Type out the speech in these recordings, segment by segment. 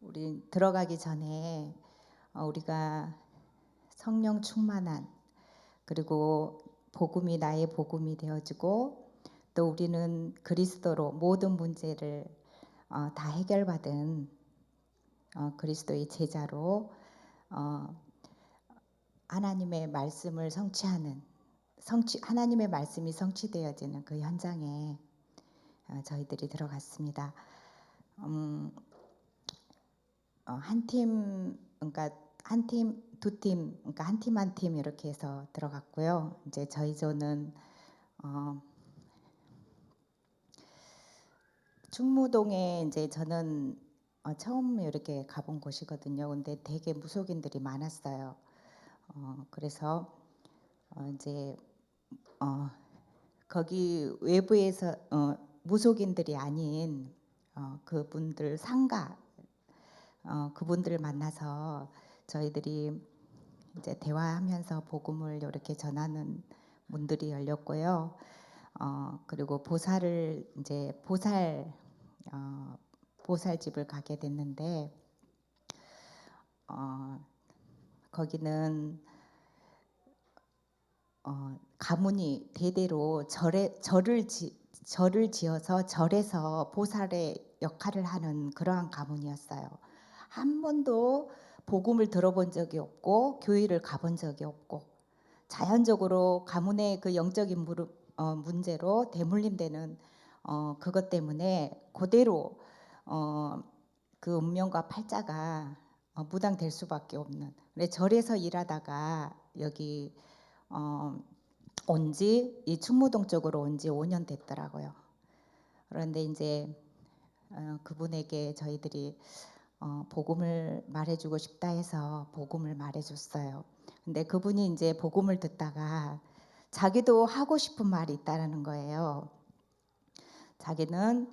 우리 들어가기 전에 우리가 성령 충만한, 그리고 복음이 나의 복음이 되어지고 또 우리는 그리스도로 모든 문제를 다 해결받은 그리스도의 제자로 하나님의 말씀을 하나님의 말씀이 성취되어지는 그 현장에 저희들이 들어갔습니다. 한 팀, 그러니까 한 팀, 두 팀, 그러니까 한 팀 한 팀 이렇게 해서 들어갔고요. 이제 저희 조는 충무동에 이제 저는 처음 이렇게 가본 곳이거든요. 근데 되게 무속인들이 많았어요. 그래서 이제 거기 외부에서 무속인들이 아닌 그분들 상가 그분들을 만나서 저희들이 이제 대화하면서 복음을 이렇게 전하는 문들이 열렸고요. 그리고 보살집을 가게 됐는데 거기는 가문이 대대로 절을 지어서 절에서 보살의 역할을 하는 그러한 가문이었어요. 한 번도 복음을 들어본 적이 없고 교회를 가본 적이 없고 자연적으로 가문의 그 영적인 문제로 대물림되는 그것 때문에 그대로 그 운명과 팔자가 무당될 수밖에 없는. 근데 절에서 일하다가 여기 이 충무동 쪽으로 온 지 5년 됐더라고요. 그런데 이제 그분에게 저희들이 복음을 말해주고 싶다 해서 복음을 말해줬어요. 근데 그분이 이제 복음을 듣다가 자기도 하고 싶은 말이 있다는 거예요. 자기는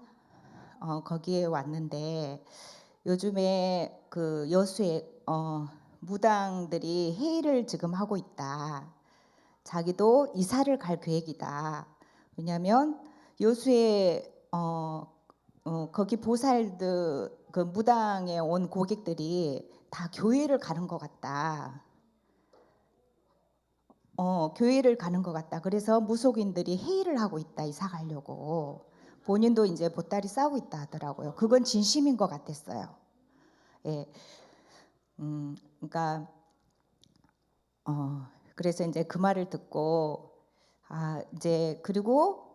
거기에 왔는데 요즘에 그 여수에 무당들이 회의를 지금 하고 있다. 자기도 이사를 갈 계획이다. 왜냐하면 여수에 거기 보살들 그 무당에 온 고객들이 다 교회를 가는 것 같다. 교회를 가는 것 같다. 그래서 무속인들이 회의를 하고 있다. 이사 가려고. 본인도 이제 보따리 싸고 있다 하더라고요. 그건 진심인 것 같았어요. 예. 그러니까 그래서 이제 그 말을 듣고 이제 그리고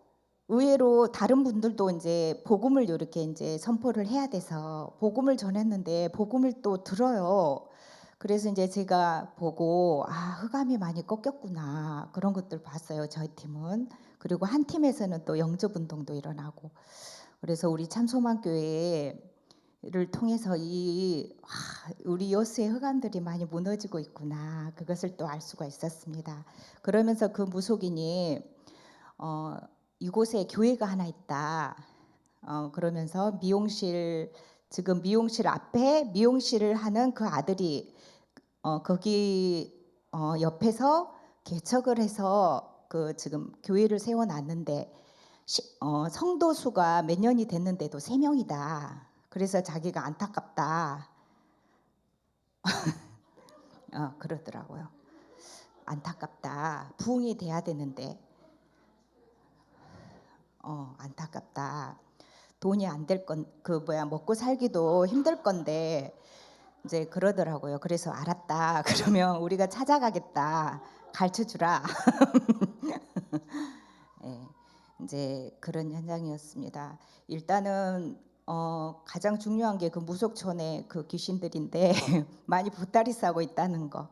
의외로 다른 분들도 이제 복음을 이렇게 이제 선포를 해야 돼서 복음을 전했는데 복음을 또 들어요. 그래서 이제 제가 보고 흑암이 많이 꺾였구나 그런 것들 봤어요. 저희 팀은. 그리고 한 팀에서는 또 영접 운동도 일어나고. 그래서 우리 참소망교회를 통해서 우리 여수의 흑암들이 많이 무너지고 있구나 그것을 또 알 수가 있었습니다. 그러면서 그 무속인이 이곳에 교회가 하나 있다. 그러면서 지금 미용실 앞에 미용실을 하는 그 아들이 거기 옆에서 개척을 해서 그 지금 교회를 세워놨는데 성도 수가 몇 년이 됐는데도 3명이다. 그래서 자기가 안타깝다. 그러더라고요. 안타깝다. 부흥이 돼야 되는데 안타깝다. 돈이 안 될 먹고 살기도 힘들 건데 이제 그러더라고요. 그래서 알았다. 그러면 우리가 찾아가겠다. 가르쳐 주라. 네, 이제 그런 현장이었습니다. 일단은 가장 중요한 게 그 무속촌의 그 귀신들인데 많이 보따리 싸고 있다는 거.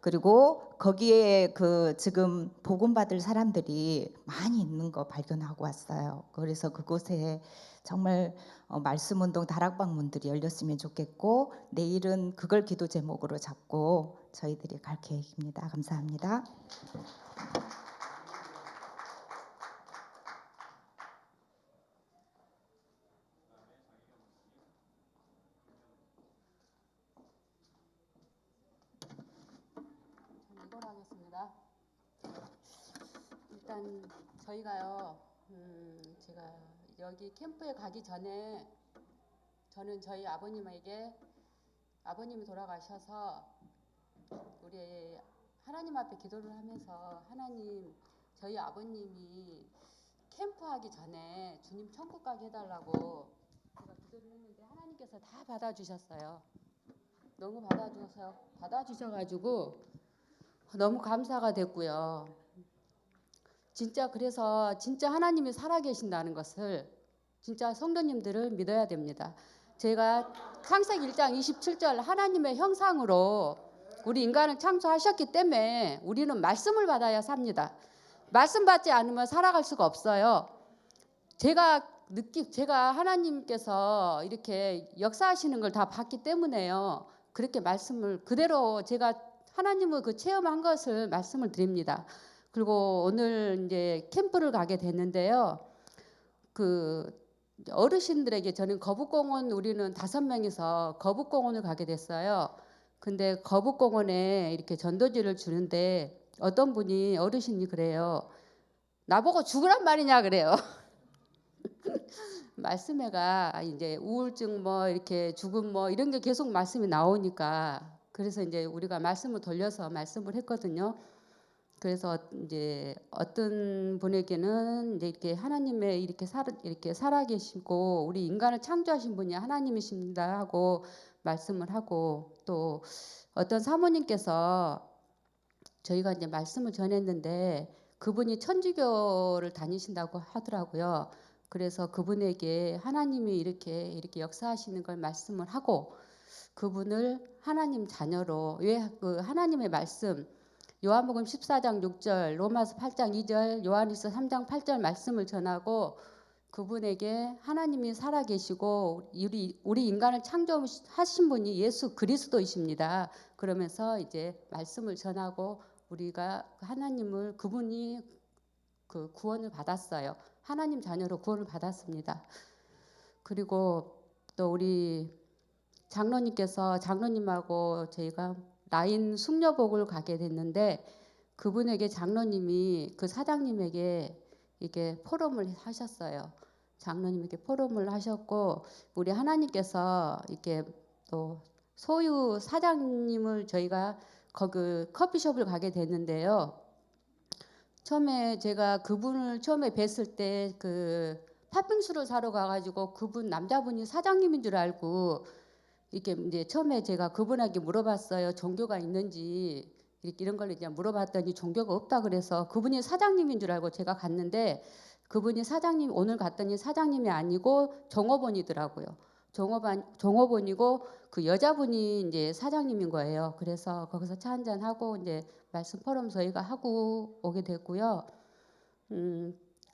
그리고 거기에 그 지금 복음 받을 사람들이 많이 있는 거 발견하고 왔어요. 그래서 그곳에 정말 말씀 운동 다락방 문들이 열렸으면 좋겠고 내일은 그걸 기도 제목으로 잡고 저희들이 갈 계획입니다. 감사합니다. 이걸 하겠습니다. 일단 저희가요, 제가 여기 캠프에 가기 전에 저는 저희 아버님이 돌아가셔서 우리 하나님 앞에 기도를 하면서 하나님 저희 아버님이 캠프하기 전에 주님 천국 가게 해달라고 제가 기도를 했는데 하나님께서 다 받아주셨어요. 너무 받아주셔가지고 너무 감사가 됐고요. 진짜 그래서 진짜 하나님이 살아계신다는 것을 진짜 성도님들을 믿어야 됩니다. 제가 창세기 1장 27절 하나님의 형상으로 우리 인간을 창조하셨기 때문에 우리는 말씀을 받아야 삽니다. 말씀 받지 않으면 살아갈 수가 없어요. 제가 하나님께서 이렇게 역사하시는 걸 다 봤기 때문에요. 그렇게 말씀을 그대로 제가 하나님을 그 체험한 것을 말씀을 드립니다. 그리고 오늘 이제 캠프를 가게 됐는데요. 그 어르신들에게 저는 거북공원 우리는 5명이서 거북공원을 가게 됐어요. 근데 거북공원에 이렇게 전도지를 주는데 어떤 분이 어르신이 그래요. 나보고 죽으란 말이냐 그래요. 말씀에가 이제 우울증 뭐 이렇게 죽음 뭐 이런 게 계속 말씀이 나오니까 그래서 이제 우리가 말씀을 돌려서 말씀을 했거든요. 그래서 이제 어떤 분에게는 이제 이렇게 하나님의 이렇게 살아계시고 우리 인간을 창조하신 분이 하나님이십니다 하고 말씀을 하고 또 어떤 사모님께서 저희가 이제 말씀을 전했는데 그분이 천주교를 다니신다고 하더라고요. 그래서 그분에게 하나님이 이렇게 역사하시는 걸 말씀을 하고 그분을 하나님 자녀로 왜 그 하나님의 말씀 요한복음 14장 6절, 로마서 8장 2절, 요한일서 3장 8절 말씀을 전하고 그분에게 하나님이 살아계시고 우리 인간을 창조하신 분이 예수 그리스도이십니다. 그러면서 이제 말씀을 전하고 우리가 하나님을 그분이 그 구원을 받았어요. 하나님 자녀로 구원을 받았습니다. 그리고 또 우리 장로님하고 저희가 라인 숙녀복을 가게 됐는데 그분에게 장로님이 그 사장님에게 이게 포럼을 하셨어요. 장로님에게 포럼을 하셨고 우리 하나님께서 이렇게 또 소유 사장님을 저희가 거기 커피숍을 가게 됐는데요. 처음에 제가 그분을 처음에 뵀을 때 그 팥빙수를 사러 가가지고 그분 남자분이 사장님인 줄 알고 이렇게 이제 처음에 제가 그분에게 물어봤어요. 종교가 있는지 이런 걸 이제 물어봤더니 종교가 없다 그래서 그분이 사장님인 줄 알고 제가 갔는데 그분이 오늘 갔더니 사장님이 아니고 종업원이더라고요. 종업원이고 그 여자분이 이제 사장님인 거예요. 그래서 거기서 차 한잔 하고 이제 말씀 포럼 저희가 하고 오게 됐고요.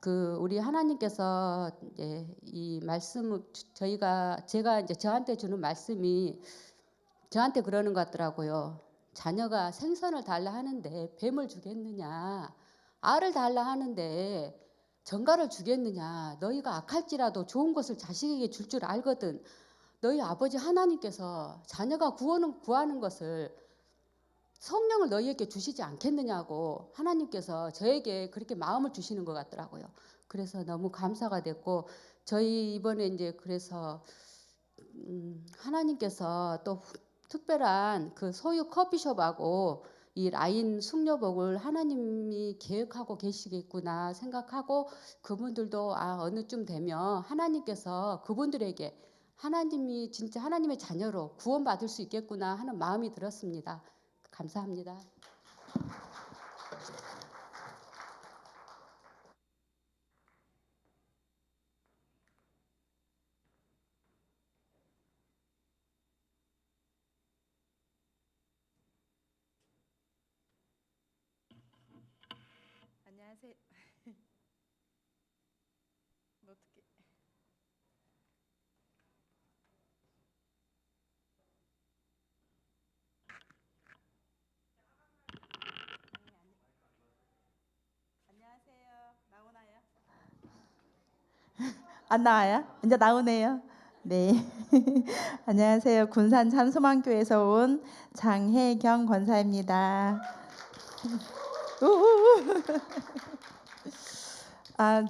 그 우리 하나님께서 이제 이 말씀을 제가 이제 저한테 주는 말씀이 저한테 그러는 것 같더라고요. 자녀가 생선을 달라 하는데 뱀을 주겠느냐, 알을 달라 하는데 전갈을 주겠느냐. 너희가 악할지라도 좋은 것을 자식에게 줄 줄 알거든. 너희 아버지 하나님께서 자녀가 구하는 것을 성령을 너희에게 주시지 않겠느냐고 하나님께서 저에게 그렇게 마음을 주시는 것 같더라고요. 그래서 너무 감사가 됐고 저희 이번에 이제 그래서 하나님께서 또 특별한 그 소유 커피숍하고 이 라인 숙녀복을 하나님이 계획하고 계시겠구나 생각하고 그분들도 어느 쯤 되면 하나님께서 그분들에게 하나님이 진짜 하나님의 자녀로 구원받을 수 있겠구나 하는 마음이 들었습니다. 감사합니다. 안녕하세요. 어떻게? 안녕하세요. 나오나요? 안 나와요? 이제 나오네요. 네. 안녕하세요. 군산 참소망교에서 온 장혜경 권사입니다.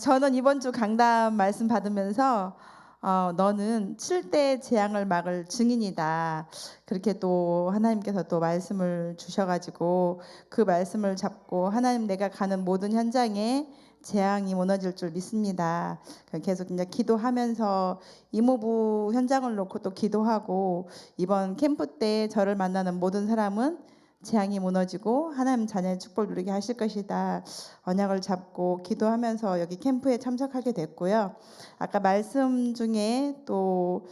저는 이번 주 강단 말씀 받으면서 너는 7대 재앙을 막을 증인이다. 그렇게 또 하나님께서 또 말씀을 주셔가지고 그 말씀을 잡고 하나님 내가 가는 모든 현장에 재앙이 무너질 줄 믿습니다. 계속 이제 기도하면서 이모부 현장을 놓고 또 기도하고 이번 캠프 때 저를 만나는 모든 사람은 재앙이 무너지고 하나님 자녀의 축복을 누리게 하실 것이다. 언약을 잡고 기도하면서 여기 캠프에 참석하게 됐고요. 아까 말씀 중에 또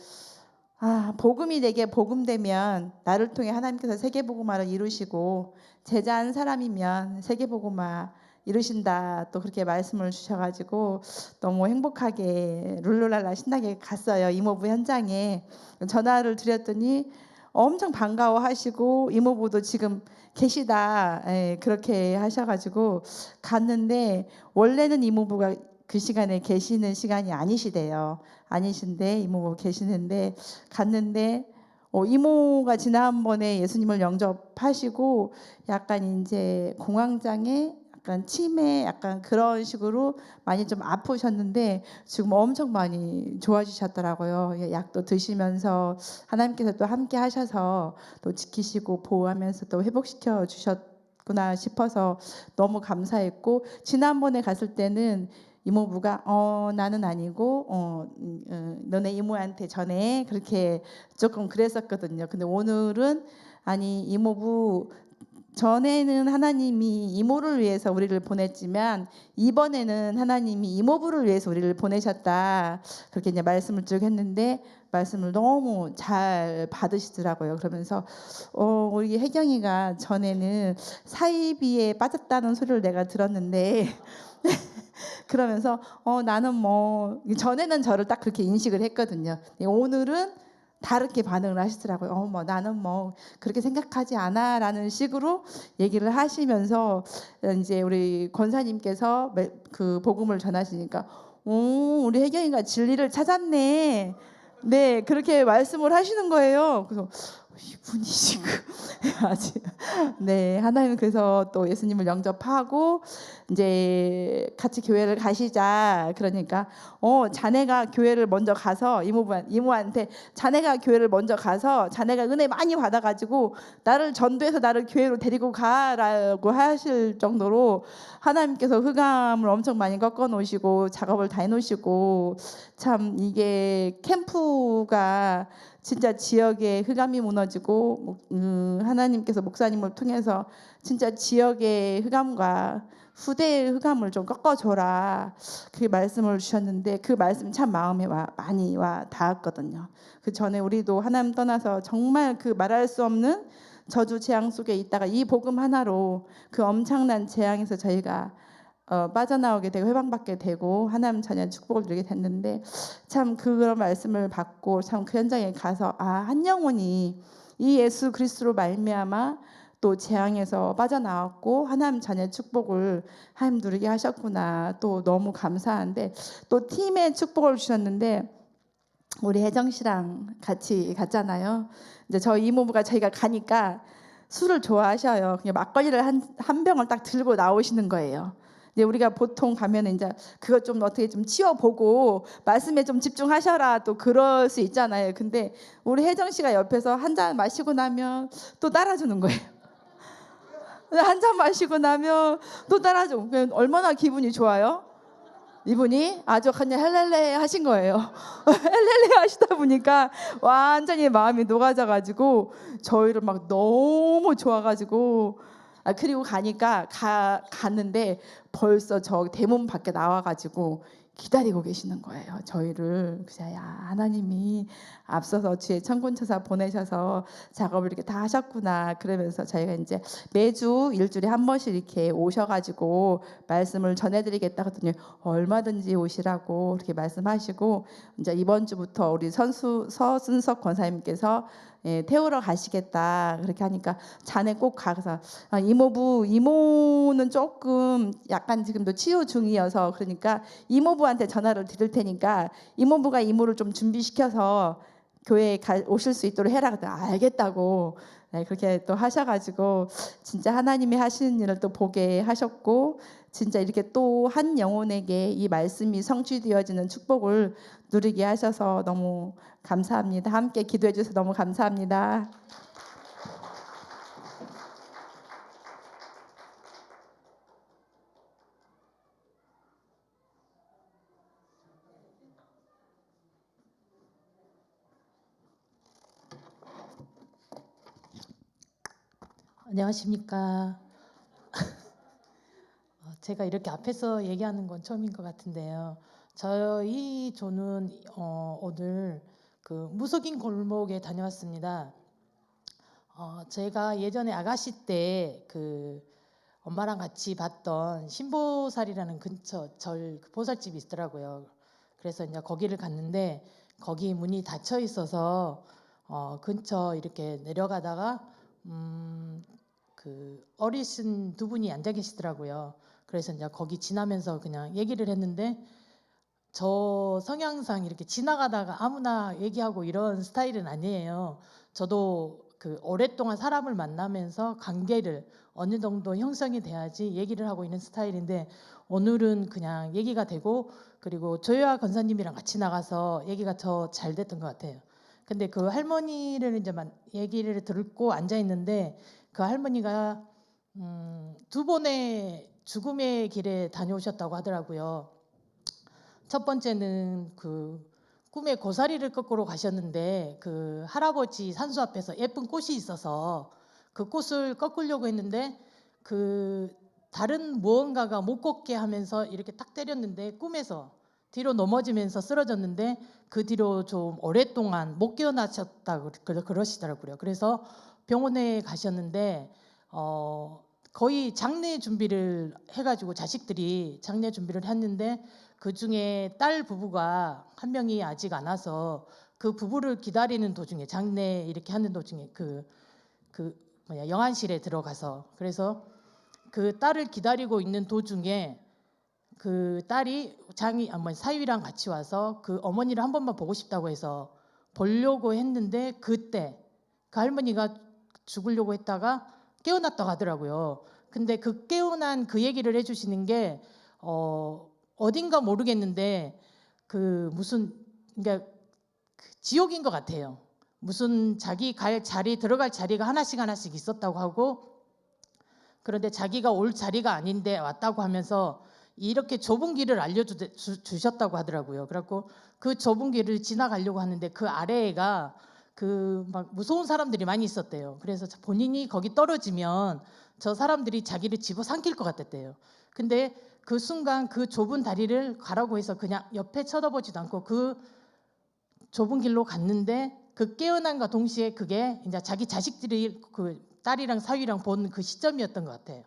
복음이 내게 복음되면 나를 통해 하나님께서 세계복음화를 이루시고 제자한 사람이면 세계복음화 이루신다. 또 그렇게 말씀을 주셔가지고 너무 행복하게 룰루랄라 신나게 갔어요. 이모부 현장에 전화를 드렸더니 엄청 반가워하시고 이모부도 지금 계시다. 그렇게 하셔가지고 갔는데 원래는 이모부가 그 시간에 계시는 시간이 아니시대요. 아니신데 이모부 계시는데 갔는데 이모가 지난번에 예수님을 영접하시고 약간 이제 공황장애 약간 치매 약간 그런 식으로 많이 좀 아프셨는데 지금 엄청 많이 좋아지셨더라고요. 약도 드시면서 하나님께서 또 함께 하셔서 또 지키시고 보호하면서 또 회복시켜 주셨구나 싶어서 너무 감사했고 지난번에 갔을 때는 이모부가 나는 아니고 너네 이모한테 전해 그렇게 조금 그랬었거든요. 근데 오늘은 아니 이모부 전에는 하나님이 이모를 위해서 우리를 보냈지만 이번에는 하나님이 이모부를 위해서 우리를 보내셨다. 그렇게 이제 말씀을 쭉 했는데 말씀을 너무 잘 받으시더라고요. 그러면서 우리 혜경이가 전에는 사이비에 빠졌다는 소리를 내가 들었는데 그러면서 나는 뭐 전에는 저를 딱 그렇게 인식을 했거든요. 오늘은 다르게 반응을 하시더라고요. 뭐 나는 뭐 그렇게 생각하지 않아라는 식으로 얘기를 하시면서 이제 우리 권사님께서 그 복음을 전하시니까 우리 혜경이가 진리를 찾았네. 네, 그렇게 말씀을 하시는 거예요. 그래서 이분이 지금 아직 네 하나님 그래서 또 예수님을 영접하고 이제 같이 교회를 가시자 그러니까 자네가 교회를 먼저 가서 이모한테 자네가 교회를 먼저 가서 자네가 은혜 많이 받아가지고 나를 전도해서 나를 교회로 데리고 가라고 하실 정도로 하나님께서 흑암을 엄청 많이 꺾어 놓으시고 작업을 다 해놓으시고 참 이게 캠프가 진짜 지역에 흑암이 무너지고 하나님께서 목사님을 통해서 진짜 지역의 흑암과 후대의 흑암을 좀 꺾어줘라 그 말씀을 주셨는데 그 말씀 참 마음에 많이 와 닿았거든요. 그 전에 우리도 하나님 떠나서 정말 그 말할 수 없는 저주 재앙 속에 있다가 이 복음 하나로 그 엄청난 재앙에서 저희가 빠져나오게 되고 회방받게 되고 하나님 자녀의 축복을 누리게 됐는데 참 그런 말씀을 받고 참 그 현장에 가서 한 영혼이 이 예수 그리스도로 말미암아 또 재앙에서 빠져나왔고 하나님 자녀의 축복을 하나님 누리게 하셨구나. 또 너무 감사한데 또 팀의 축복을 주셨는데 우리 혜정 씨랑 같이 갔잖아요. 이제 저희 이모부가 저희가 가니까 술을 좋아하셔요. 그냥 막걸리를 한 병을 딱 들고 나오시는 거예요. 근데 우리가 보통 가면 이제 그것 좀 어떻게 좀 치워보고 말씀에 좀 집중하셔라 또 그럴 수 있잖아요. 근데 우리 혜정 씨가 옆에서 한 잔 마시고 나면 또 따라주는 거예요. 한 잔 마시고 나면 또 따라줘. 얼마나 기분이 좋아요? 이분이 아주 그냥 헬렐레 하신 거예요. 헬렐레 하시다 보니까 완전히 마음이 녹아져가지고 저희를 막 너무 좋아가지고 그리고 갔는데 벌써 저 대문 밖에 나와가지고 기다리고 계시는 거예요. 저희를. 그래서 하나님이 앞서서 주의 천군천사 보내셔서 작업을 이렇게 다 하셨구나. 그러면서 저희가 이제 매주 일주일에 한 번씩 이렇게 오셔가지고 말씀을 전해드리겠다 하더니 얼마든지 오시라고 이렇게 말씀하시고 이제 이번 주부터 우리 서순석 권사님께서 태우러 가시겠다 그렇게 하니까 자네 꼭 가서 이모는 조금 약간 지금도 치유 중이어서 그러니까 이모부한테 전화를 드릴 테니까 이모부가 이모를 좀 준비시켜서 교회에 오실 수 있도록 해라. 그랬더니 알겠다고 네, 그렇게 또 하셔가지고 진짜 하나님이 하시는 일을 또 보게 하셨고 진짜 이렇게 또 한 영혼에게 이 말씀이 성취되어지는 축복을 누리게 하셔서 너무 감사합니다. 함께 기도해 주셔서 너무 감사합니다. 안녕하십니까. 제가 이렇게 앞에서 얘기하는 건 처음인 것 같은데요. 저희 조는 오늘 그 무속인 골목에 다녀왔습니다. 제가 예전에 아가씨 때 그 엄마랑 같이 봤던 신보살이라는 근처 절 보살집이 있더라고요. 그래서 이제 거기를 갔는데 거기 문이 닫혀 있어서 근처 이렇게 내려가다가 그 어르신 두 분이 앉아 계시더라고요. 그래서 이제 거기 지나면서 그냥 얘기를 했는데 저 성향상 이렇게 지나가다가 아무나 얘기하고 이런 스타일은 아니에요. 저도 그 오랫동안 사람을 만나면서 관계를 어느 정도 형성이 돼야지 얘기를 하고 있는 스타일인데 오늘은 그냥 얘기가 되고 그리고 조여아 권사님이랑 같이 나가서 얘기가 더 잘 됐던 것 같아요. 근데 그 할머니를 이제 얘기를 듣고 앉아 있는데 그 할머니가 두 번의 죽음의 길에 다녀오셨다고 하더라고요. 첫 번째는 그 꿈에 고사리를 꺾으러 가셨는데 그 할아버지 산수 앞에서 예쁜 꽃이 있어서 그 꽃을 꺾으려고 했는데 그 다른 무언가가 못 걷게 하면서 이렇게 딱 때렸는데 꿈에서 뒤로 넘어지면서 쓰러졌는데 그 뒤로 좀 오랫동안 못 깨어나셨다고 그러시더라고요. 그래서 병원에 가셨는데 거의 장례 준비를 해가지고 자식들이 장례 준비를 했는데 그 중에 딸 부부가 한 명이 아직 안 와서 그 부부를 기다리는 도중에 장례 이렇게 하는 도중에 영안실에 들어가서 그래서 그 딸을 기다리고 있는 도중에 그 딸이 사위랑 같이 와서 그 어머니를 한 번만 보고 싶다고 해서 보려고 했는데 그때 그 할머니가 죽으려고 했다가 깨어났다고 하더라고요. 근데 그 깨어난 그 얘기를 해주시는 게 어딘가 모르겠는데 그 무슨 그러니까 지옥인 것 같아요. 무슨 자기 갈 자리 들어갈 자리가 하나씩 있었다고 하고 그런데 자기가 올 자리가 아닌데 왔다고 하면서 이렇게 좁은 길을 알려주셨다고 하더라고요. 그래갖고 그 좁은 길을 지나가려고 하는데 그 아래에가 그 막 무서운 사람들이 많이 있었대요. 그래서 본인이 거기 떨어지면 저 사람들이 자기를 집어삼킬 것 같았대요. 근데 그 순간 그 좁은 다리를 가라고 해서 그냥 옆에 쳐다보지도 않고 그 좁은 길로 갔는데 그 깨어난과 동시에 그게 이제 자기 자식들이 그 딸이랑 사위랑 본 그 시점이었던 것 같아요.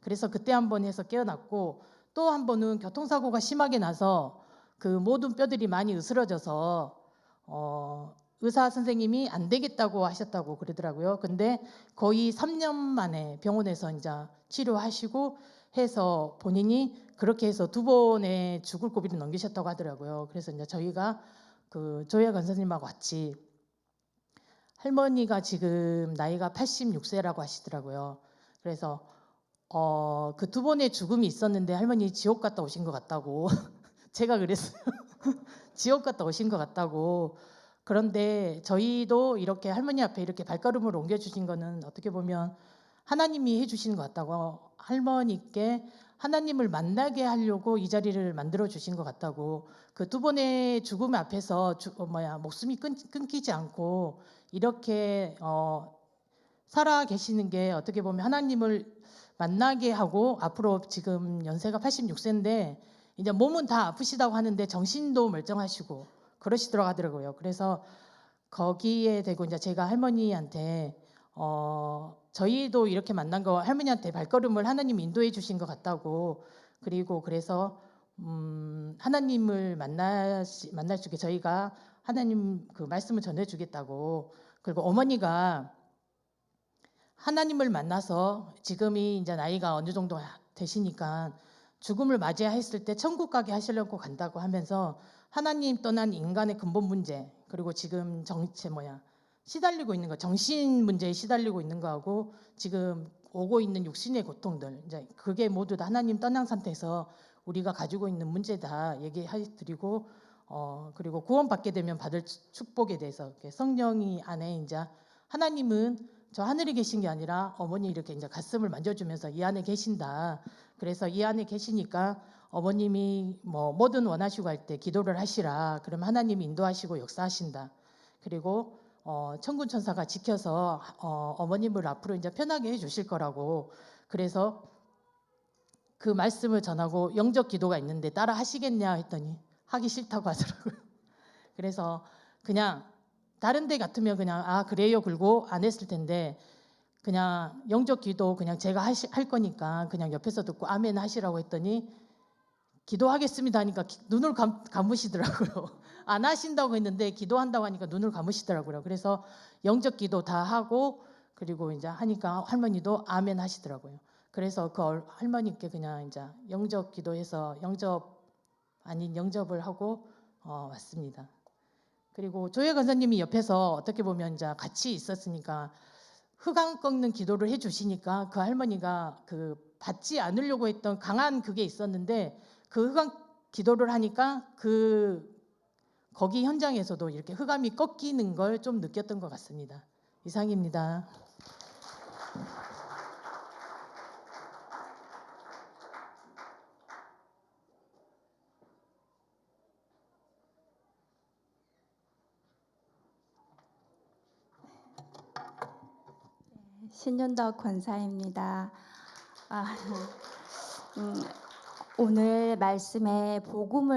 그래서 그때 한 번 해서 깨어났고 또 한 번은 교통사고가 심하게 나서 그 모든 뼈들이 많이 으스러져서 의사 선생님이 안 되겠다고 하셨다고 그러더라고요. 근데 거의 3년 만에 병원에서 이제 치료하시고 해서 본인이 그렇게 해서 두 번의 죽을 고비를 넘기셨다고 하더라고요. 그래서 이제 저희가 그 조혜아 권사님하고 같이 할머니가 지금 나이가 86세라고 하시더라고요. 그래서 그 두 번의 죽음이 있었는데 할머니 지옥 갔다 오신 것 같다고 제가 그랬어요. 지옥 갔다 오신 것 같다고. 그런데 저희도 이렇게 할머니 앞에 이렇게 발걸음을 옮겨주신 거는 어떻게 보면 하나님이 해주신 것 같다고 할머니께 하나님을 만나게 하려고 이 자리를 만들어 주신 것 같다고 그 두 번의 죽음 앞에서 목숨이 끊기지 않고 이렇게 살아 계시는 게 어떻게 보면 하나님을 만나게 하고 앞으로 지금 연세가 86세인데 이제 몸은 다 아프시다고 하는데 정신도 멀쩡하시고 그러시더라고 하더라고요. 그래서 거기에 대고 이제 제가 할머니한테 저희도 이렇게 만난 거 할머니한테 발걸음을 하나님 인도해 주신 것 같다고 그리고 그래서 하나님을 만날 적에 저희가 하나님 그 말씀을 전해주겠다고 그리고 어머니가 하나님을 만나서 지금이 이제 나이가 어느 정도 되시니까 죽음을 맞이했을 때 천국 가게 하시려고 간다고 하면서 하나님 떠난 인간의 근본 문제 그리고 지금 시달리고 있는 거, 정신 문제에 시달리고 있는 거하고 지금 오고 있는 육신의 고통들, 이제 그게 모두 다 하나님 떠난 상태에서 우리가 가지고 있는 문제다 얘기해 드리고, 그리고 구원받게 되면 받을 축복에 대해서 이렇게 성령이 안에 이제 하나님은 저 하늘에 계신 게 아니라 어머니 이렇게 이제 가슴을 만져주면서 이 안에 계신다. 그래서 이 안에 계시니까 어머님이 뭐든 원하시고 할 때 기도를 하시라. 그러면 하나님이 인도하시고 역사하신다. 그리고 천군 천사가 지켜서 어머님을 앞으로 이제 편하게 해주실 거라고. 그래서 그 말씀을 전하고 영적 기도가 있는데 따라 하시겠냐 했더니 하기 싫다고 하더라고요. 그래서 그냥 다른 데 같으면 그냥 그래요 굴고 안 했을 텐데, 그냥 영적 기도 그냥 제가 할 거니까 그냥 옆에서 듣고 아멘 하시라고 했더니 기도하겠습니다 하니까 눈을 감으시더라고요. 안 하신다고 했는데 기도한다고 하니까 눈을 감으시더라고요. 그래서 영적 기도 다 하고 그리고 이제 하니까 할머니도 아멘 하시더라고요. 그래서 그 할머니께 그냥 이제 영접 기도해서 영접 아닌 영접을 하고 왔습니다. 그리고 조혜 권사님이 옆에서 어떻게 보면 이제 같이 있었으니까 흑암 꺾는 기도를 해주시니까 그 할머니가 그 받지 않으려고 했던 강한 그게 있었는데 그 흑암 기도를 하니까 거기 현장에서도 이렇게 흑암이 꺾이는 걸 좀 느꼈던 것 같습니다. 이상입니다. 신윤덕 권사입니다. 오늘 말씀에 복음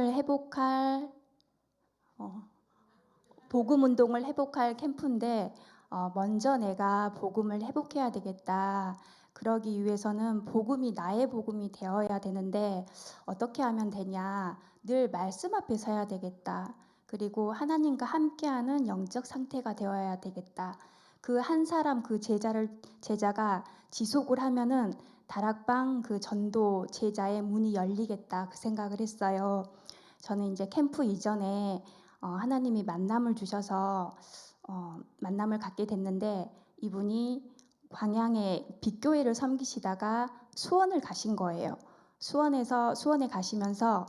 운동을 회복할 캠프인데 먼저 내가 복음을 회복해야 되겠다. 그러기 위해서는 복음이 나의 복음이 되어야 되는데 어떻게 하면 되냐? 늘 말씀 앞에 서야 되겠다. 그리고 하나님과 함께하는 영적 상태가 되어야 되겠다. 그 한 사람 그 제자가 지속을 하면은 다락방 그 전도 제자의 문이 열리겠다 그 생각을 했어요. 저는 이제 캠프 이전에 하나님이 만남을 주셔서 만남을 갖게 됐는데 이분이 광양에 빛교회를 섬기시다가 수원을 가신 거예요. 수원에 가시면서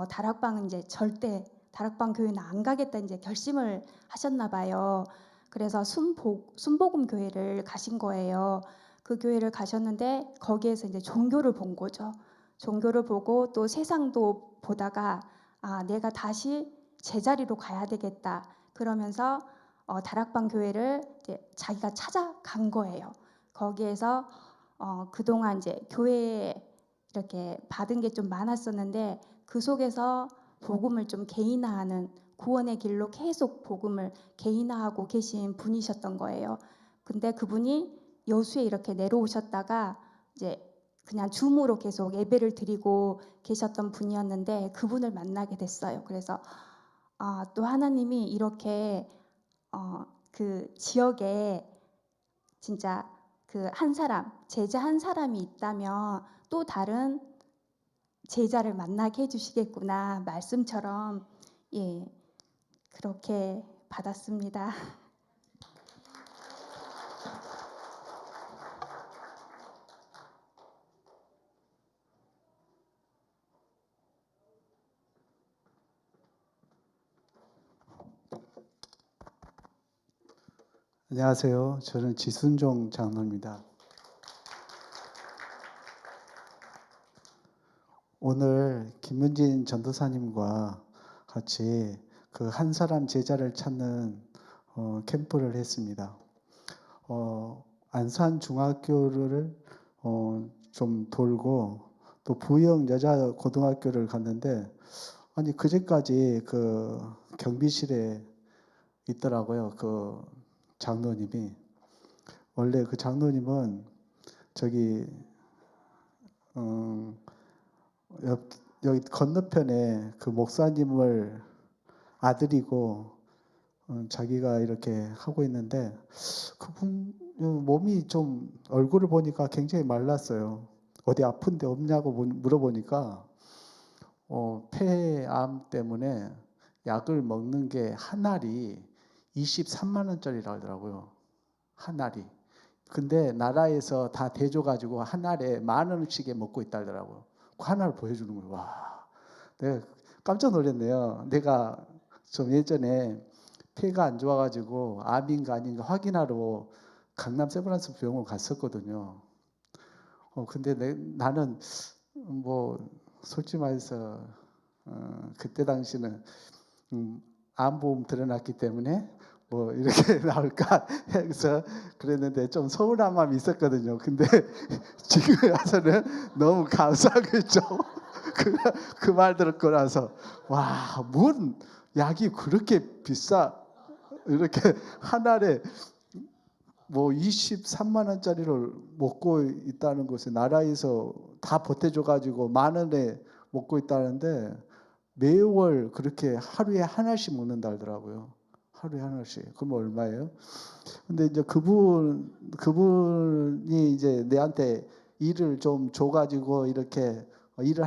다락방은 이제 절대 다락방 교회는 안 가겠다 이제 결심을 하셨나 봐요. 그래서 순복음 교회를 가신 거예요. 그 교회를 가셨는데 거기에서 이제 종교를 본 거죠. 종교를 보고 또 세상도 보다가 내가 다시 제자리로 가야 되겠다. 그러면서 다락방 교회를 이제 자기가 찾아간 거예요. 거기에서 그동안 이제 교회에 이렇게 받은 게 좀 많았었는데 그 속에서 복음을 좀 개인화하는 구원의 길로 계속 복음을 개인화하고 계신 분이셨던 거예요. 근데 그분이 여수에 이렇게 내려오셨다가 이제 그냥 줌으로 계속 예배를 드리고 계셨던 분이었는데 그분을 만나게 됐어요. 그래서 또 하나님이 이렇게 그 지역에 진짜 그 제자 한 사람이 있다면 또 다른 제자를 만나게 해주시겠구나 말씀처럼 그렇게 받았습니다. 안녕하세요. 저는 지순종 장로입니다. 오늘 김문진 전도사님과 같이 그 한 사람 제자를 찾는 캠프를 했습니다. 안산 중학교를 좀 돌고 또 부영 여자 고등학교를 갔는데 아니 그제까지 그 경비실에 있더라고요. 그 장로님이. 원래 그 장로님은 저기 여기 건너편에 그 목사님을 아들이고 자기가 이렇게 하고 있는데 그분 몸이 좀 얼굴을 보니까 굉장히 말랐어요. 어디 아픈 데 없냐고 물어보니까 폐암 때문에 약을 먹는 게 한 알이 23만 원짜리라 하더라고요. 한 알이. 근데 나라에서 다 대줘가지고 한 알에 10,000원씩에 먹고 있다더라고요. 그 하나를 보여주는 거예요. 와, 내가 깜짝 놀랐네요. 내가 좀 예전에 폐가 안 좋아가지고 암인가 아닌가 확인하러 강남 세브란스 병원 갔었거든요. 근데 나는 뭐 솔직히 말해서 그때 당시는 암보험 들어놨기 때문에 뭐 이렇게 나올까 해서 그랬는데 좀 서운한 마음이 있었거든요. 근데 지금 와서는 너무 감사하겠죠. 그 말 듣고 나서 와, 뭔 약이 그렇게 비싸, 이렇게 한 알에 뭐 23만 원짜리를 먹고 있다는 것을 나라에서 다 보태줘 가지고 10,000원에 먹고 있다는데 매월 그렇게 하루에 하나씩 먹는다 하더라고요. 하루에 하나씩. 그러면 얼마예요? 근데 이제 그분이 이제 내한테 일을 좀 줘가지고 이렇게 일을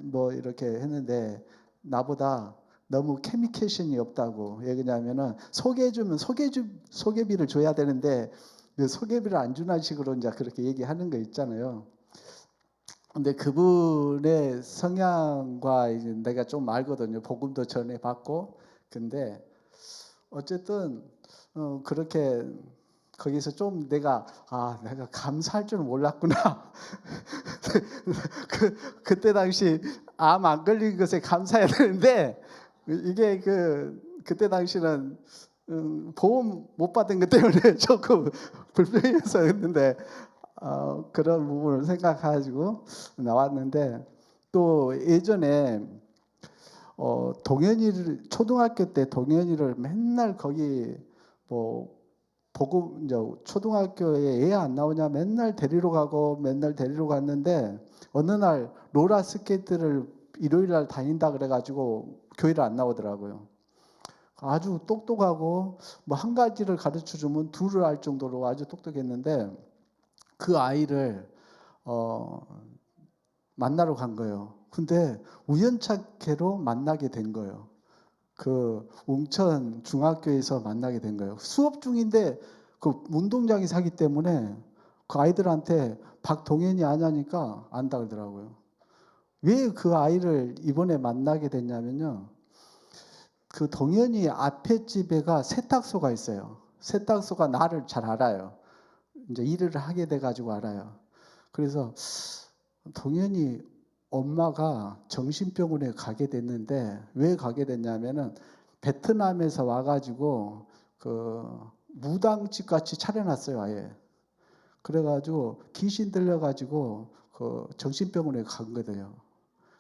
뭐 이렇게 했는데 나보다 너무 커뮤니케이션이 없다고. 왜냐하면은 소개비를 줘야 되는데 소개비를 안 주는 식으로 이제 그렇게 얘기하는 거 있잖아요. 근데 그분의 성향과 이제 내가 좀 알거든요. 복음도 전해 받고. 근데 어쨌든 그렇게 거기서 좀 내가 감사할 줄 몰랐구나. 그때 당시 암 안 걸린 것에 감사해야 되는데 이게 그때 당시는 보험 못 받은 것 때문에 조금 불편해서 했는데 그런 부분을 생각해가지고 나왔는데 또 예전에 동현이를 초등학교 때 동현이를 맨날 거기 뭐 보고 이제 초등학교에 애 안 나오냐 맨날 데리러 가고 맨날 데리러 갔는데 어느 날 롤러 스케이트를 일요일 날 다닌다 그래가지고 교회를 안 나오더라고요. 아주 똑똑하고 뭐 한 가지를 가르쳐 주면 둘을 알 정도로 아주 똑똑했는데 그 아이를 만나러 간 거예요. 근데 우연찮게로 만나게 된 거예요. 그 웅천 중학교에서 만나게 된 거예요. 수업 중인데 그 운동장이 사기 때문에 그 아이들한테 박동현이 아냐니까 안다 그러더라고요. 왜 그 아이를 이번에 만나게 됐냐면요. 그 동현이 앞에 집에가 세탁소가 있어요. 세탁소가 나를 잘 알아요. 이제 일을 하게 돼가지고 알아요. 그래서 동현이 엄마가 정신병원에 가게 됐는데 왜 가게 됐냐면은 베트남에서 와가지고 그 무당집 같이 차려놨어요 아예. 그래가지고 귀신 들려가지고 그 정신병원에 간 거예요.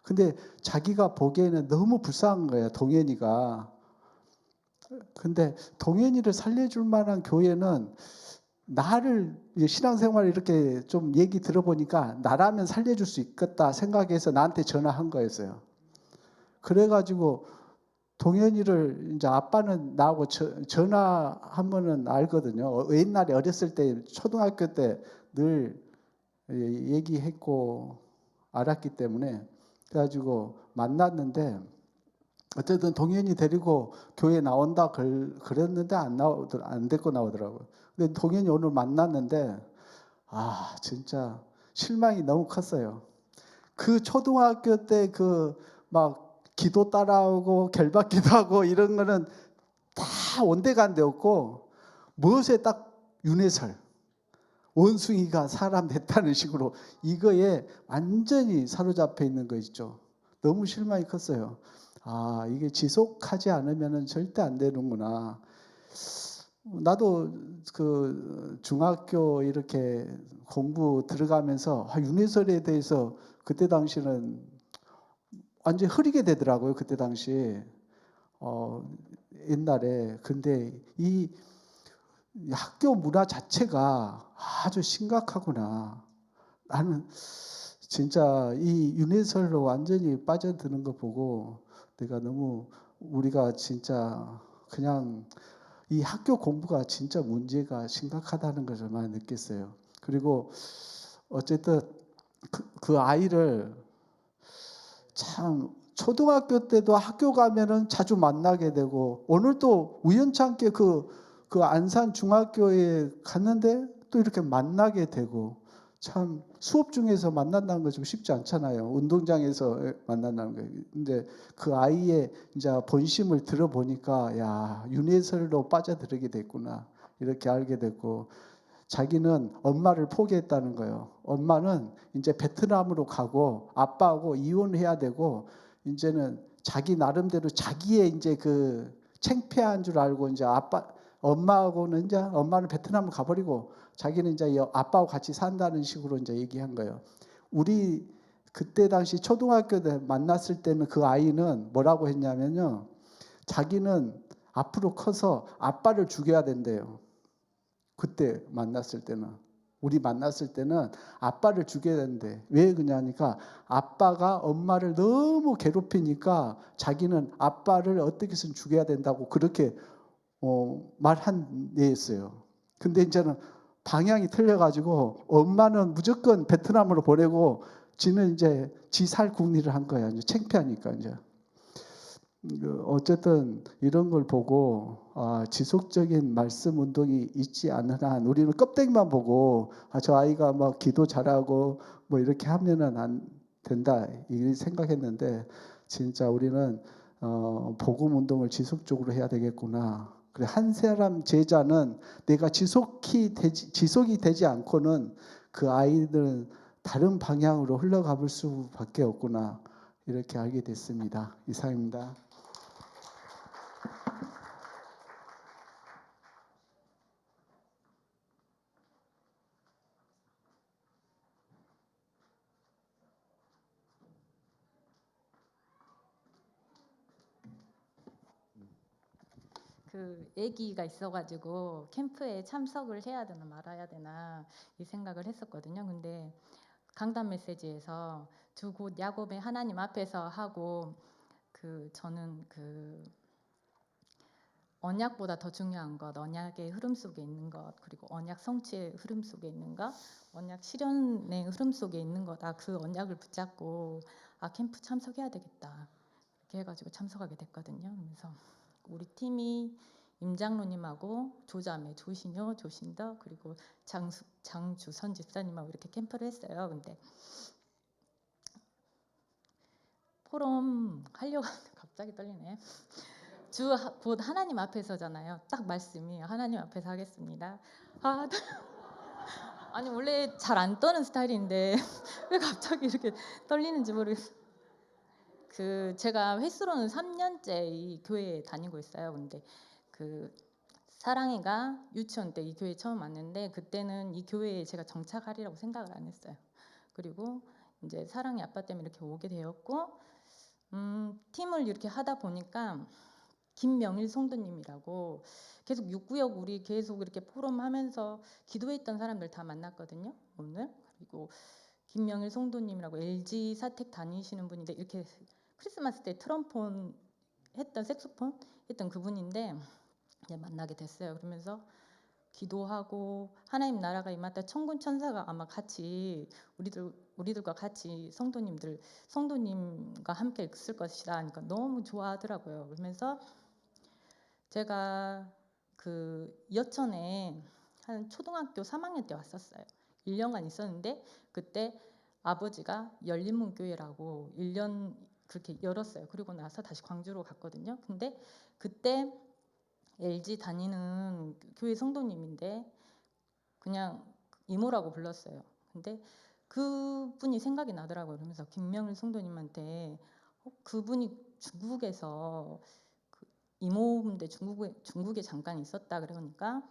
근데 자기가 보기에는 너무 불쌍한 거예요 동현이가. 근데 동현이를 살려줄 만한 교회는 나를 신앙생활 이렇게 좀 얘기 들어보니까 나라면 살려줄 수 있겠다 생각해서 나한테 전화한 거였어요. 그래가지고 동현이를 이제 아빠는 나하고 전화하면은 알거든요. 옛날에 어렸을 때 초등학교 때 늘 얘기했고 알았기 때문에 그래가지고 만났는데 어쨌든 동현이 데리고 교회 나온다 그랬는데 안 데리고 나오더라고요. 근데 동현이 오늘 만났는데 진짜 실망이 너무 컸어요. 그 초등학교 때 그 막 기도 따라오고 결박기도 하고 이런 거는 다 온데간데없고 무엇에 딱 윤회설 원숭이가 사람 됐다는 식으로 이거에 완전히 사로잡혀 있는 거 있죠. 너무 실망이 컸어요. 이게 지속하지 않으면 절대 안 되는구나. 나도 그 중학교 이렇게 공부 들어가면서 윤회설에 대해서 그때 당시는 완전히 흐리게 되더라고요. 그때 당시 옛날에. 근데 이 학교 문화 자체가 아주 심각하구나. 나는 진짜 이 윤회설로 완전히 빠져드는 거 보고 내가 너무 우리가 진짜 그냥 이 학교 공부가 진짜 문제가 심각하다는 걸 정말 느꼈어요. 그리고 어쨌든 그 아이를 참 초등학교 때도 학교 가면은 자주 만나게 되고 오늘 또 우연찮게 그 안산 중학교에 갔는데 또 이렇게 만나게 되고 참 수업 중에서 만난다는 거 좀 쉽지 않잖아요. 운동장에서 만난다는 거. 근데 그 아이의 이제 본심을 들어보니까 야, 윤회설로 빠져들게 됐구나. 이렇게 알게 됐고 자기는 엄마를 포기했다는 거예요. 엄마는 이제 베트남으로 가고 아빠하고 이혼해야 되고 이제는 자기 나름대로 자기의 이제 그 창피한 줄 알고 이제 엄마하고는 이제 엄마는 베트남을 가버리고 자기는 이제 아빠하고 같이 산다는 식으로 이제 얘기한 거예요. 우리 그때 당시 초등학교 때 만났을 때는 그 아이는 뭐라고 했냐면요. 자기는 앞으로 커서 아빠를 죽여야 된대요. 그때 만났을 때는 우리 만났을 때는 아빠를 죽여야 된대. 왜 그러냐니까 아빠가 엄마를 너무 괴롭히니까 자기는 아빠를 어떻게 해서든 죽여야 된다고 그렇게 말한 애였어요. 근데 이제는 방향이 틀려가지고 엄마는 무조건 베트남으로 보내고 지는 이제 지 살 궁리를 한 거야. 이제 창피하니까 이제. 어쨌든 이런 걸 보고 지속적인 말씀 운동이 있지 않는 한 우리는 껍데기만 보고 저 아이가 막 기도 잘하고 뭐 이렇게 하면은 안 된다 이 생각했는데 진짜 우리는 복음 운동을 지속적으로 해야 되겠구나. 그래 한 사람 제자는 내가 지속이 되지 않고는 그 아이들은 다른 방향으로 흘러가 볼 수밖에 없구나 이렇게 알게 됐습니다. 이상입니다. 그 아기가 있어가지고 캠프에 참석을 해야 되나 말아야 되나 이 생각을 했었거든요. 근데 강단 메시지에서 두 곳 야곱의 하나님 앞에서 하고 저는 언약보다 더 중요한 것, 언약의 흐름 속에 있는 것, 그리고 언약 성취의 흐름 속에 있는 것, 언약 실현의 흐름 속에 있는 것, 그 언약을 붙잡고 캠프 참석해야 되겠다 이렇게 해가지고 참석하게 됐거든요. 그래서 우리 팀이 임장로님하고 조자매 조신효, 조신덕 그리고 장주선 집사님하고 이렇게 캠프를 했어요. 근데 포럼 하려고 갑자기 떨리네. 곧 하나님 앞에서잖아요. 딱 말씀이 하나님 앞에서 하겠습니다. 아니 원래 잘 안 떠는 스타일인데 왜 갑자기 이렇게 떨리는지 모르겠어요. 제가 횟수로는 3년째 이 교회에 다니고 있어요. 근데 사랑이가 유치원 때 이 교회에 처음 왔는데 그때는 이 교회에 제가 정착하리라고 생각을 안 했어요. 그리고 이제 사랑이 아빠 때문에 이렇게 오게 되었고 팀을 이렇게 하다 보니까 김명일 성도님이라고 계속 6구역 우리 계속 이렇게 포럼 하면서 기도했던 사람들 다 만났거든요. 오늘. 그리고 김명일 성도님이라고 LG 사택 다니시는 분인데 이렇게 크리스마스 때 트럼폰 했던 색소폰 했던 그분인데 이제 만나게 됐어요. 그러면서 기도하고 하나님 나라가 임할 때 천군 천사가 아마 같이 우리들과 같이 성도님과 함께 있을 것이다 하니까 너무 좋아하더라고요. 그러면서 제가 여천에 한 초등학교 3학년 때 왔었어요. 1년간 있었는데 그때 아버지가 열린문교회라고 1년 그렇게 열었어요. 그리고 나서 다시 광주로 갔거든요. 근데 그때 LG 다니는 교회 성도님인데 그냥 이모라고 불렀어요. 근데 그분이 생각이 나더라고요. 그러면서 김명일 성도님한테 그분이 중국에서 이모인데 중국에 잠깐 있었다 그러니까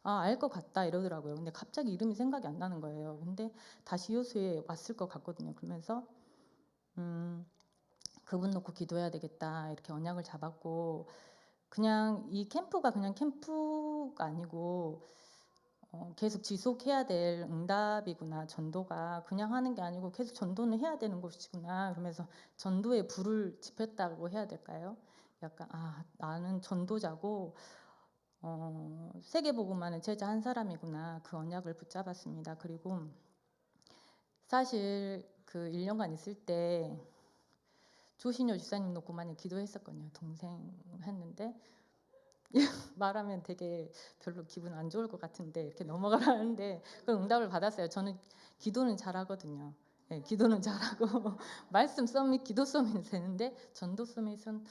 알 것 같다 이러더라고요. 근데 갑자기 이름이 생각이 안 나는 거예요. 근데 다시 요수에 왔을 것 같거든요. 그러면서 그분 놓고 기도해야 되겠다 이렇게 언약을 잡았고 그냥 이 캠프가 그냥 캠프가 아니고 계속 지속해야 될 응답이구나. 전도가 그냥 하는 게 아니고 계속 전도는 해야 되는 것이구나. 그러면서 전도에 불을 지폈다고 해야 될까요? 약간 나는 전도자고 세계복음하는 제자 한 사람이구나. 그 언약을 붙잡았습니다. 그리고 사실 1년간 있을 때 조신효 주사님 놓고 많이 기도했었거든요. 동생 했는데 말하면 되게 별로 기분 안 좋을 것 같은데 이렇게 넘어가라는데 그 응답을 받았어요. 저는 기도는 잘하거든요. 예, 기도는 잘하고 말씀 서밋, 기도 서밋 되는데 전도 서밋은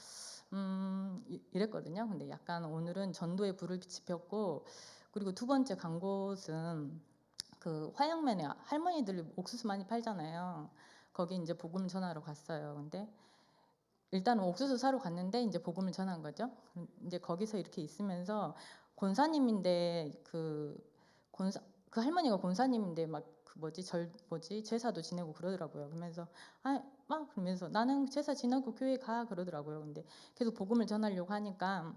이랬거든요. 근데 약간 오늘은 전도의 불을 지폈고, 그리고 두 번째 간 곳은 그 화양면에 할머니들 옥수수 많이 팔잖아요. 거기 이제 복음 전하러 갔어요. 근데 일단은 옥수수 사러 갔는데 이제 복음을 전한 거죠. 이제 거기서 이렇게 있으면서 권사님인데 그 할머니가 권사님인데 막 그 제사도 지내고 그러더라고요. 그러면서 막 그러면서 나는 제사 지내고 교회 가 그러더라고요. 근데 계속 복음을 전하려고 하니까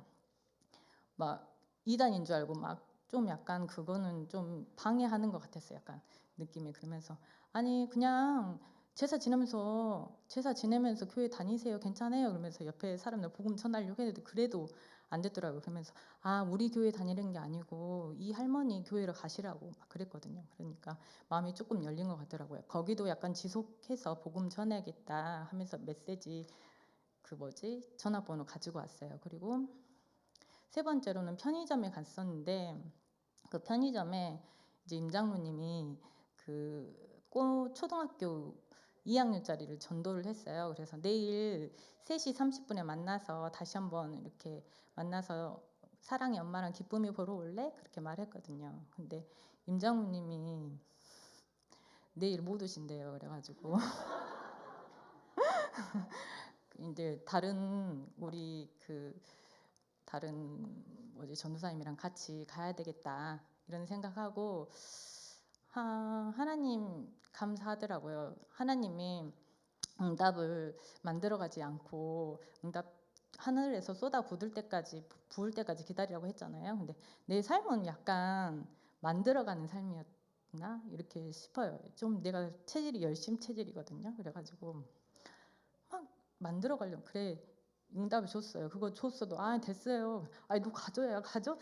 막 이단인 줄 알고 막 좀 약간 그거는 좀 방해하는 것 같았어요. 약간 느낌이. 그러면서 아니 그냥 제사 지내면서 교회 다니세요. 괜찮아요. 그러면서 옆에 사람들 복음 전하려고 했는데 그래도 안 됐더라고요. 그러면서 우리 교회 다니는 게 아니고 이 할머니 교회를 가시라고 막 그랬거든요. 그러니까 마음이 조금 열린 것 같더라고요. 거기도 약간 지속해서 복음 전해야겠다 하면서 메시지 전화번호 가지고 왔어요. 그리고 세 번째로는 편의점에 갔었는데 그 편의점에 이제 임장로님이 초등학교 2학년짜리를 전도를 했어요. 그래서 내일 3시 30분에 만나서 다시 한번 이렇게 만나서 사랑의 엄마랑 기쁨이 보러 올래? 그렇게 말했거든요. 근데 임장로님이 내일 못 오신대요. 그래가지고 이제 다른 전도사님이랑 같이 가야 되겠다 이런 생각하고 하나님 감사하더라고요. 하나님이 응답을 만들어가지 않고 응답 하늘에서 쏟아 부을 때까지 기다리라고 했잖아요. 근데 내 삶은 약간 만들어가는 삶이었나 이렇게 싶어요. 좀 내가 열심 체질이거든요. 그래가지고 막 만들어가려고 그래. 응답을 줬어요. 그거 줬어도 됐어요. 너 가져야 가져.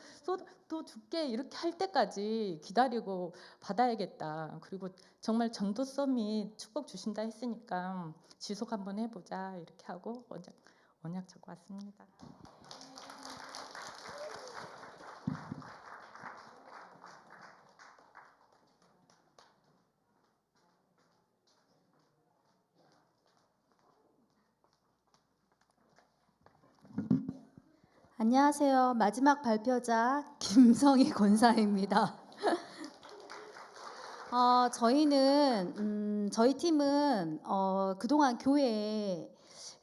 또 줄게 이렇게 할 때까지 기다리고 받아야겠다. 그리고 정말 전도 서밋 축복 주신다 했으니까 지속 한번 해보자 이렇게 하고 언약 잡고 왔습니다. 안녕하세요. 마지막 발표자 김성희 권사입니다. 저희 팀은 그동안 교회에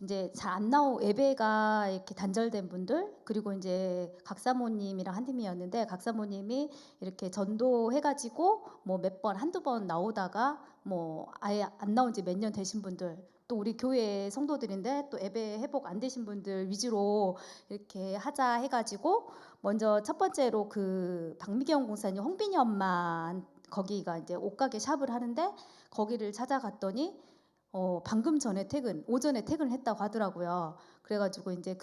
이제 잘 안 예배가 이렇게 단절된 분들, 그리고 이제 각사모님이랑 한 팀이었는데 각사모님이 이렇게 전도해가지고 뭐 몇 번, 한두 번 나오다가 뭐 아예 안 나온 지 몇 년 되신 분들, 또 우리 교회 성도들인데 또 예배 회복 안 되신 분들 위주로 이렇게 하자 해가지고 먼저 첫 번째로 그 박미경 공사님 홍빈이 엄마 거기가 이제 옷가게 샵을 하는데 거기를 찾아갔더니 방금 전에 오전에 퇴근을 했다고 하더라고요. 그래가지고 이제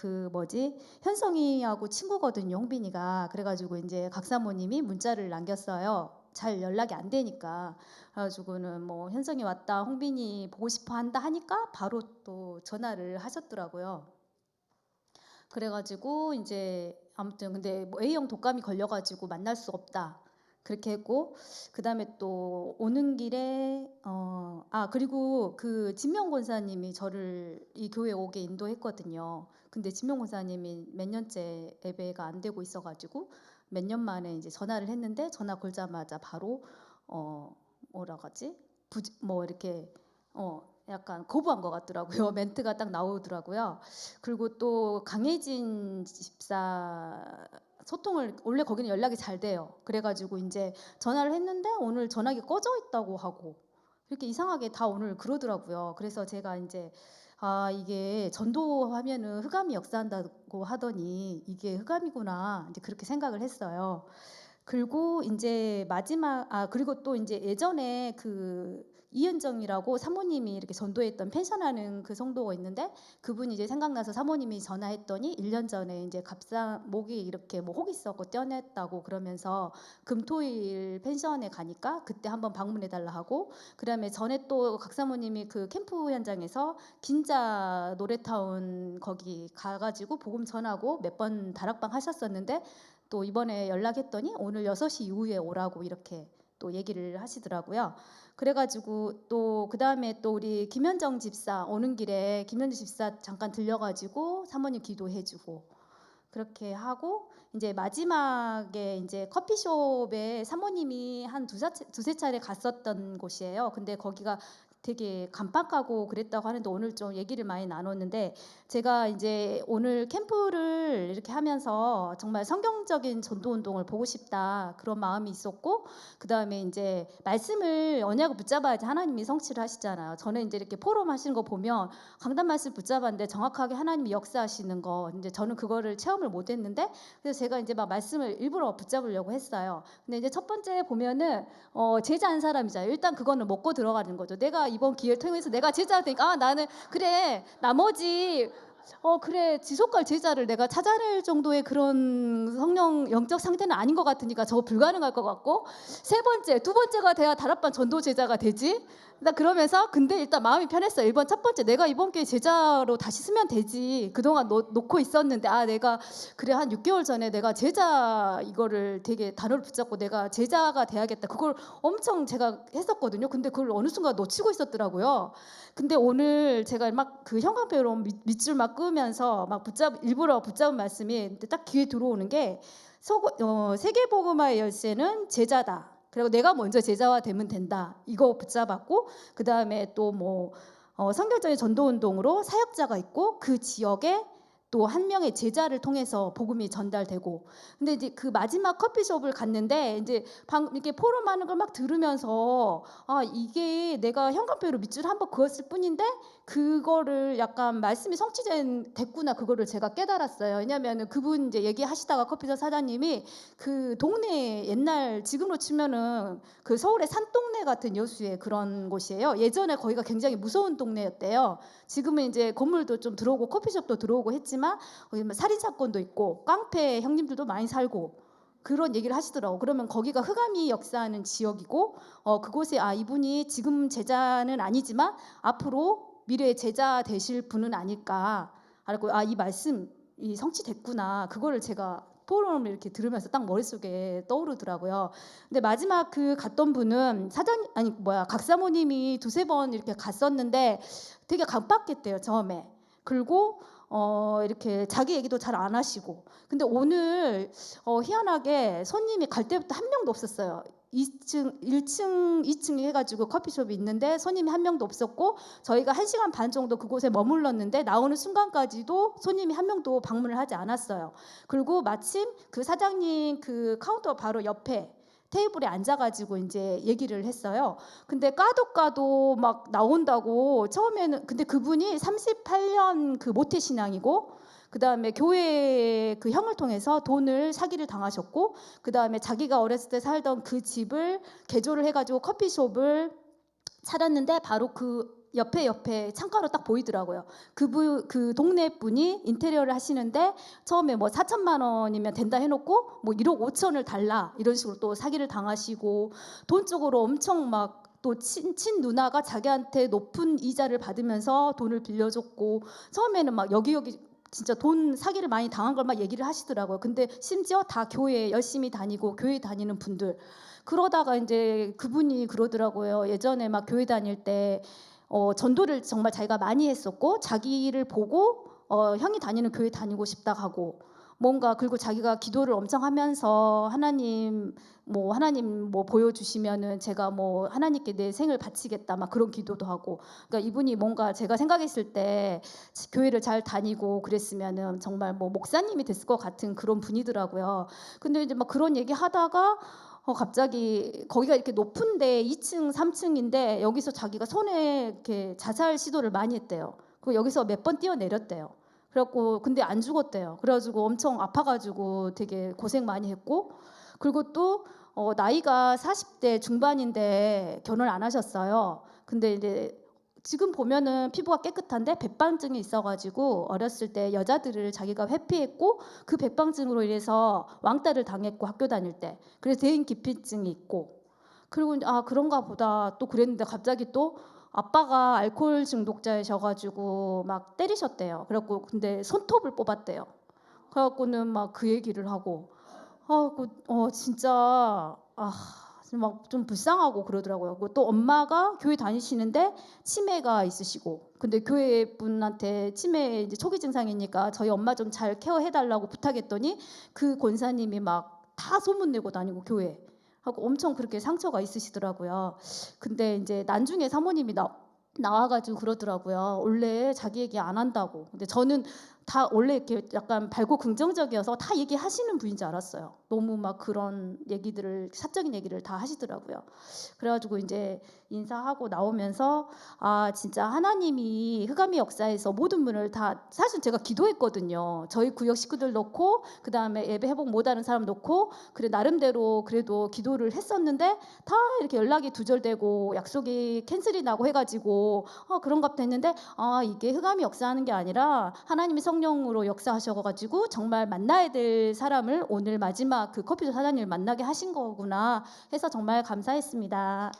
현성이하고 친구거든요, 홍빈이가. 그래가지고 이제 각사모님이 문자를 남겼어요. 잘 연락이 안 되니까. 그래가지고는 뭐 현성이 왔다, 홍빈이 보고 싶어 한다 하니까 바로 또 전화를 하셨더라고요. 그래가지고 이제 아무튼 근데 뭐 A형 독감이 걸려가지고 만날 수 없다. 그렇게 했고, 그 다음에 또 오는 길에 그리고 그 진명 권사님이 저를 이 교회 오게 인도했거든요. 근데 진명 권사님이 몇 년째 예배가 안 되고 있어가지고 몇 년 만에 이제 전화를 했는데 전화 걸자마자 바로 이렇게 약간 거부한 것 같더라고요. 멘트가 딱 나오더라고요. 그리고 또 강혜진 집사 소통을 원래 거기는 연락이 잘 돼요. 그래가지고 이제 전화를 했는데 오늘 전화기 꺼져 있다고 하고 이렇게 이상하게 다 오늘 그러더라고요. 그래서 제가 이제 이게 전도하면은 흑암이 역사한다고 하더니 이게 흑암이구나 이제 그렇게 생각을 했어요. 그리고 이제 마지막 그리고 또 이제 예전에 그 이은정이라고 사모님이 이렇게 전도했던 펜션하는 그 성도가 있는데 그분이 이제 생각나서 사모님이 전화했더니 1년 전에 이제 목이 이렇게 뭐 혹 있었고 떼어냈다고 그러면서 금토일 펜션에 가니까 그때 한번 방문해 달라 하고 그다음에 전에 또 각 사모님이 그 캠프 현장에서 긴자 노래타운 거기 가가지고 복음 전하고 몇 번 다락방 하셨었는데 또 이번에 연락했더니 오늘 6시 이후에 오라고 이렇게 또 얘기를 하시더라고요. 그래가지고 또 그다음에 또 우리 김현정 집사 오는 길에 김현정 집사 잠깐 들려가지고 사모님 기도해주고 그렇게 하고 이제 마지막에 이제 커피숍에 사모님이 한 두세 차례 갔었던 곳이에요. 근데 거기가 되게 간박하고 그랬다고 하는데 오늘 좀 얘기를 많이 나눴는데 제가 이제 오늘 캠프를 이렇게 하면서 정말 성경적인 전도 운동을 보고 싶다 그런 마음이 있었고 그다음에 이제 말씀을 언약을 붙잡아야지 하나님이 성취를 하시잖아요. 저는 이제 이렇게 포럼 하시는 거 보면 강단 말씀 붙잡았는데 정확하게 하나님이 역사하시는 거 이제 저는 그거를 체험을 못 했는데 그래서 제가 이제 막 말씀을 일부러 붙잡으려고 했어요. 근데 이제 첫 번째 보면은 제자 한 사람이잖아요. 일단 그거는 먹고 들어가는 거죠. 내가 이번 기회를 통해서 내가 제자가 되니까 나는 그래 나머지 그래 지속할 제자를 내가 찾아낼 정도의 그런 성령 영적 상태는 아닌 것 같으니까 저거 불가능할 것 같고 두 번째가 돼야 다락방 전도 제자가 되지. 나 그러면서 근데 일단 마음이 편했어요. 첫 번째 내가 이번 기회에 제자로 다시 쓰면 되지. 그동안 놓고 있었는데 내가 그래 한 6개월 전에 내가 제자 이거를 되게 단어를 붙잡고 내가 제자가 돼야겠다. 그걸 엄청 제가 했었거든요. 근데 그걸 어느 순간 놓치고 있었더라고요. 근데 오늘 제가 막 그 형광펜으로 밑줄 막 그으면서 막 일부러 붙잡은 말씀이 딱 귀에 들어오는 게 세계복음화의 열쇠는 제자다. 그리고 내가 먼저 제자화 되면 된다. 이거 붙잡았고 그 다음에 또 뭐 성결적인 전도운동으로 사역자가 있고 그 지역에 또 한 명의 제자를 통해서 복음이 전달되고 근데 이제 그 마지막 커피숍을 갔는데 이제 이렇게 포럼하는 걸 막 들으면서 이게 내가 형광펜으로 밑줄 한번 그었을 뿐인데 그거를 약간 말씀이 성취됐구나 그거를 제가 깨달았어요. 왜냐하면 그분 이제 얘기하시다가 커피숍 사장님이 그 동네 옛날 지금으로 치면은 그 서울의 산동네 같은 여수의 그런 곳이에요. 예전에 거기가 굉장히 무서운 동네였대요. 지금은 이제 건물도 좀 들어오고 커피숍도 들어오고 했지만 살인 사건도 있고 깡패 형님들도 많이 살고 그런 얘기를 하시더라고. 그러면 거기가 흑암이 역사하는 지역이고 그곳에 이분이 지금 제자는 아니지만 앞으로 미래의 제자 되실 분은 아닐까. 알고 이 말씀이 성취됐구나. 그거를 제가 포럼을 이렇게 들으면서 딱 머릿속에 떠오르더라고요. 근데 마지막 그 갔던 분은 각 사모님이 두세 번 이렇게 갔었는데 되게 간박했대요 처음에. 그리고 이렇게 자기 얘기도 잘 안 하시고 근데 오늘 희한하게 손님이 갈 때부터 한 명도 없었어요. 1층, 2층 해가지고 커피숍이 있는데 손님이 한 명도 없었고 저희가 1시간 반 정도 그곳에 머물렀는데 나오는 순간까지도 손님이 한 명도 방문을 하지 않았어요. 그리고 마침 그 사장님 그 카운터 바로 옆에 테이블에 앉아가지고 이제 얘기를 했어요. 근데 까도 막 나온다고 처음에는 근데 그분이 38년 그 모태 신앙이고 그 다음에 교회 그 형을 통해서 돈을 사기를 당하셨고 그 다음에 자기가 어렸을 때 살던 그 집을 개조를 해가지고 커피숍을 차렸는데 바로 그 옆에 창가로 딱 보이더라고요. 그 동네 분이 인테리어를 하시는데 처음에 뭐 4천만 원이면 된다 해놓고 뭐 1억 5천을 달라 이런 식으로 또 사기를 당하시고 돈 쪽으로 엄청 막 또 친 누나가 자기한테 높은 이자를 받으면서 돈을 빌려줬고 처음에는 막 여기 진짜 돈 사기를 많이 당한 걸 막 얘기를 하시더라고요. 근데 심지어 다 교회 열심히 다니고 교회 다니는 분들 그러다가 이제 그분이 그러더라고요. 예전에 막 교회 다닐 때 전도를 정말 자기가 많이 했었고 자기를 보고 형이 다니는 교회 다니고 싶다 하고 뭔가 그리고 자기가 기도를 엄청 하면서 하나님 뭐 보여주시면은 제가 뭐 하나님께 내 생을 바치겠다 막 그런 기도도 하고 그러니까 이분이 뭔가 제가 생각했을 때 교회를 잘 다니고 그랬으면은 정말 뭐 목사님이 됐을 것 같은 그런 분이더라고요. 근데 이제 막 그런 얘기 하다가 갑자기 거기가 이렇게 높은데 2층, 3층인데 여기서 자기가 손에 이렇게 자살 시도를 많이 했대요. 그리고 여기서 몇 번 뛰어내렸대요. 그래갖고 근데 안 죽었대요. 그래가지고 엄청 아파가지고 되게 고생 많이 했고 그리고 또 나이가 40대 중반인데 결혼을 안 하셨어요. 근데 이제 지금 보면은 피부가 깨끗한데 백방증이 있어가지고 어렸을 때 여자들을 자기가 회피했고 그 백방증으로 인해서 왕따를 당했고 학교 다닐 때 그래서 대인 기피증이 있고 그리고 그런가 보다 또 그랬는데 갑자기 또 아빠가 알코올 중독자이셔가지고 막 때리셨대요. 그래갖고 근데 손톱을 뽑았대요. 그래갖고는 막 그 얘기를 하고 진짜 막 좀 불쌍하고 그러더라고요. 그리고 또 엄마가 교회 다니시는데 치매가 있으시고, 근데 교회 분한테 치매 이제 초기 증상이니까 저희 엄마 좀 잘 케어해달라고 부탁했더니 그 권사님이 막 다 소문내고 다니고 교회 하고 엄청 그렇게 상처가 있으시더라고요. 근데 이제 나중에 사모님이 나와가지고 그러더라고요. 원래 자기 얘기 안 한다고. 근데 저는 다 원래 이렇게 약간 밝고 긍정적이어서 다 얘기하시는 분인 줄 알았어요. 너무 막 그런 얘기들을 사적인 얘기를 다 하시더라고요. 그래가지고 이제 인사하고 나오면서 진짜 하나님이 흑암의 역사에서 모든 분을 다 사실 제가 기도했거든요. 저희 구역 식구들 넣고 그 다음에 예배 회복 못하는 사람 넣고 그래 나름대로 그래도 기도를 했었는데 다 이렇게 연락이 두절되고 약속이 캔슬이 나고 해가지고 그런갑다 했는데 이게 흑암이 역사하는 게 아니라 하나님이 성령으로 역사하셔가지고 정말 만나야 될 사람을 오늘 마지막 그 커피숍 사장님을 만나게 하신 거구나 해서 정말 감사했습니다.